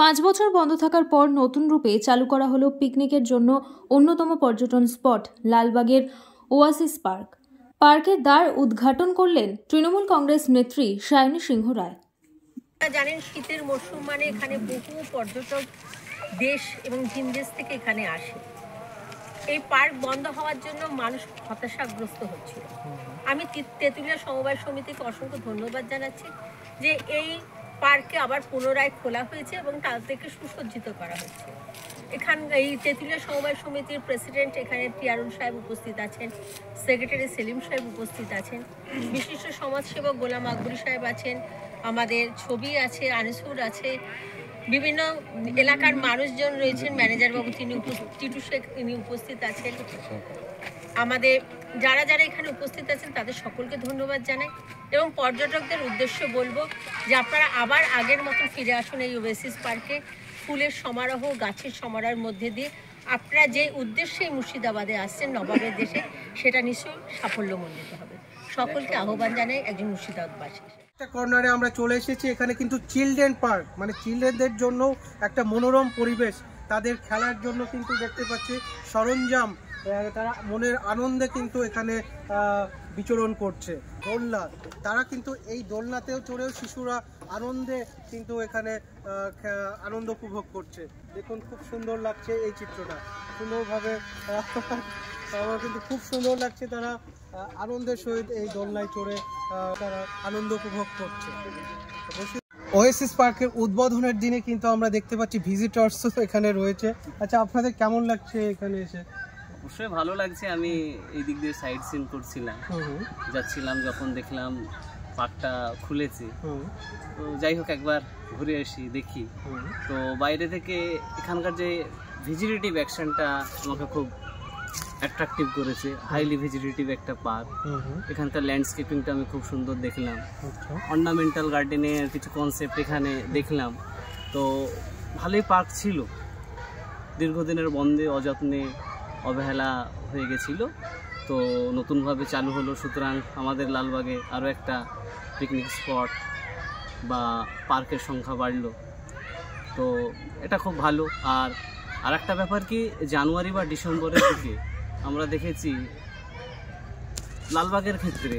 5 বছর বন্ধ থাকার পর নতুন রূপে চালু করা হলো পিকনিকের জন্য অন্যতম পর্যটন স্পট লালবাগের ওয়াসিস পার্ক। পার্কের দ্বার উদ্ঘাটন করলেন তৃণমূল কংগ্রেস নেত্রী সায়নী সিংহ রায়। জানেন, শীতের মরশুম মানে এখানে বহু পর্যটক দেশ এবং ভিন দেশ থেকে এখানে আসে। এই পার্ক বন্ধ হওয়ার জন্য মানুষ হতাশাগ্রস্ত হচ্ছিল। আমি তেঁতুলিয়া সমবায় সমিতিকে অসংখ্য ধন্যবাদ জানাচ্ছি যে এই পার্ককে আবার পুনরায় খোলা হয়েছে এবং তাদেরকে সুসজ্জিত করা হচ্ছে। এই তেঁতুলিয়া সমবায় সমিতির প্রেসিডেন্ট এখানে টিয়ারুল সাহেব উপস্থিত আছেন, সেক্রেটারি সেলিম সাহেব উপস্থিত আছেন, বিশিষ্ট সমাজসেবক গোলাম আকবরী সাহেব আছেন, আমাদের ছবি আছে, আনিসুর আছে, বিভিন্ন এলাকার মানুষজন রয়েছেন, ম্যানেজার বাবু টিটু শেখ তিনি উপস্থিত আছেন। আমাদের যারা যারা এখানে উপস্থিত আছেন তাদের সকলকে ধন্যবাদ জানাই এবং পর্যটকদের উদ্দেশ্যে বলবো যে আপনারা আবার আগের মতন ফিরে আসুন এই ওয়েসিস পার্কে। ফুলের সমারোহ, গাছের সমারোহের মধ্যে দিয়ে আপনারা যে উদ্দেশ্যে মুর্শিদাবাদে আসছেন নবাবের দেশে, সেটা নিশ্চয়ই সাফল্যমণ্ডিত হবে। সকলকে আহ্বান জানাই একজন মুর্শিদাবাদবাসী। একটা কর্নারে আমরা চলে এসেছি, এখানে কিন্তু চিলড্রেন পার্ক, মানে চিলড্রেনদের জন্য একটা মনোরম পরিবেশ, তাদের খেলার জন্য কিন্তু দেখতে পাচ্ছি সরঞ্জাম, তারা মনের আনন্দে কিন্তু এখানে বিচরণ করছে। দোলনা, তারা কিন্তু এই দোলনাতেও চড়েও শিশুরা আনন্দে কিন্তু এখানে আনন্দ উপভোগ করছে। দেখুন খুব সুন্দর লাগছে এই চিত্রটা, সুন্দরভাবে আমার কিন্তু খুব সুন্দর লাগছে। তারা আনন্দের সহিত এই দোলনায় চড়ে তারা আনন্দ উপভোগ করছে। ওয়েসিস পার্কের উদ্বোধনের দিনে কিন্তু আমরা দেখতে পাচ্ছি ভিজিটর্সও এখানে রয়েছে। আচ্ছা, আপনাদের কেমন লাগছে এখানে এসে? অবশ্যই ভালো লাগছে। আমি এই দিক দিয়ে সাইড সিন করছিলাম, যাচ্ছিলাম, যখন দেখলাম পার্কটা খুলেছে, তো যাই হোক একবার ঘুরে আসি, দেখি। তো বাইরে থেকে এখানকার যে ভেজিটেটিভ অ্যাকশনটা আমাকে খুব অ্যাট্রাকটিভ করেছে। হাইলি ভেজিটেটিভ একটা পার্ক, এখানকার ল্যান্ডস্কেপিংটা আমি খুব সুন্দর দেখলাম। অর্নামেন্টাল গার্ডেনের কিছু কনসেপ্ট এখানে দেখলাম। তো ভালোই পার্ক ছিল, দীর্ঘদিনের বন্ধে অযত্নে অবহেলা হয়ে গেছিল, তো নতুনভাবে চালু হলো। সুতরাং আমাদের লালবাগে আরও একটা পিকনিক স্পট বা পার্কের সংখ্যা বাড়লো, তো এটা খুব ভালো। আর একটা ব্যাপার কি, জানুয়ারি বা ডিসেম্বরের দিকে আমরা দেখেছি লালবাগের ক্ষেত্রে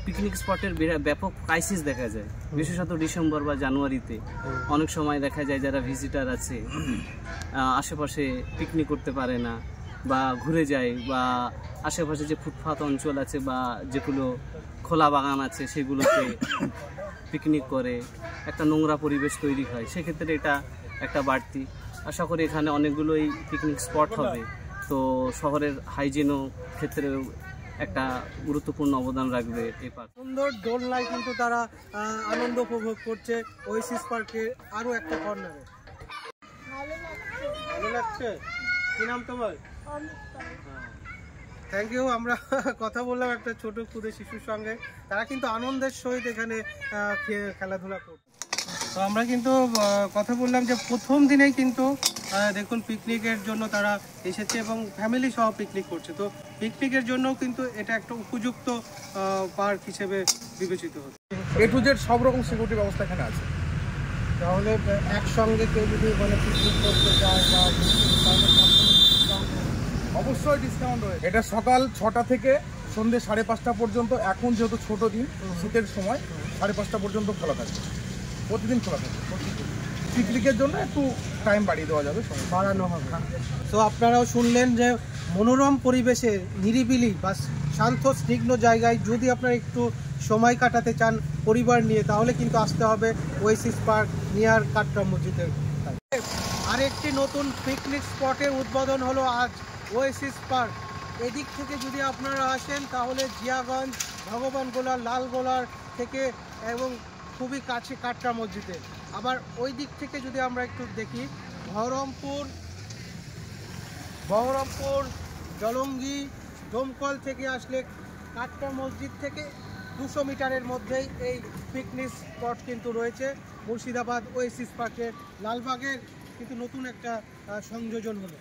পিকনিক স্পটের ব্যাপক ক্রাইসিস দেখা যায়, বিশেষত ডিসেম্বর বা জানুয়ারিতে। অনেক সময় দেখা যায় যারা ভিজিটার আছে আশেপাশে পিকনিক করতে পারে না বা ঘুরে যায়, বা আশেপাশে যে ফুটপাত অঞ্চল আছে বা যেগুলো খোলা বাগান আছে সেগুলোতে পিকনিক করে, একটা নোংরা পরিবেশ তৈরি হয়। সেক্ষেত্রে এটা একটা বাড়তি। আশা করি এখানে অনেকগুলোই পিকনিক স্পট হবে, তো শহরের হাইজিনও ক্ষেত্রেও একটা গুরুত্বপূর্ণ অবদান রাখবে এই পার্ক। সুন্দর দোলনায় কিন্তু তারা আনন্দ উপভোগ করছে ওয়েসিস পার্কে আরও একটা কর্নারে। ভালো লাগছে? কি নাম তোমার? Thank you. আমরা কথা বললাম একটা ছোট ক্ষুদে শিশুর সঙ্গে, তারা কিন্তু আনন্দের সহিত এখানে খেলাধুলা করছে। তো আমরা কিন্তু কথা বললাম যে প্রথম দিনেই কিন্তু দেখুন পিকনিকের জন্য তারা এসেছে এবং ফ্যামিলি সহ পিকনিক করছে। তো পিকনিকের জন্যও কিন্তু এটা একটা উপযুক্ত পার্ক হিসেবে বিবেচিত হচ্ছে। A to Z সব রকম সিকিউরিটি ব্যবস্থা এখানে আছে। তাহলে একসঙ্গে কেউ যদি মানে পিকনিক করতে যায় বা অবশ্যই ডিসকাউন্ট রয়েছে। এটা সকাল 6টা থেকে সন্ধ্যে 5:30 পর্যন্ত। এখন যেহেতু ছোট দিন, শীতের সময় 5:30 পর্যন্ত খোলা থাকবে, প্রতিদিন খোলা থাকবে। পিকনিকের জন্য একটু টাইম বাড়িয়ে দেওয়া যাবে, বাড়ানো হবে। তো আপনারাও শুনলেন যে মনোরম পরিবেশে নিরিবিলি বা শান্ত স্নিগ্ধ জায়গায় যদি আপনারা একটু সময় কাটাতে চান পরিবার নিয়ে, তাহলে কিন্তু আসতে হবে ওয়েসিস পার্ক নিয়ার কাটরা মসজিদের। আরেকটি নতুন পিকনিক স্পটের উদ্বোধন হলো আজ, ওয়েসিস পার্ক। এদিক থেকে যদি আপনারা আসেন তাহলে জিয়াগঞ্জ, ভগবানগোলা, লালগোলার থেকে এবং খুবই কাছে কাটরা মসজিদে। আবার ওই দিক থেকে যদি আমরা একটু দেখি, বহরমপুর, জলঙ্গি, দমকল থেকে আসলে কাটরা মসজিদ থেকে 200 মিটারের মধ্যেই এই পিকনিক স্পট কিন্তু রয়েছে। মুর্শিদাবাদ ওয়েসিস পার্কে লালবাগের কিন্তু নতুন একটা সংযোজন হলো।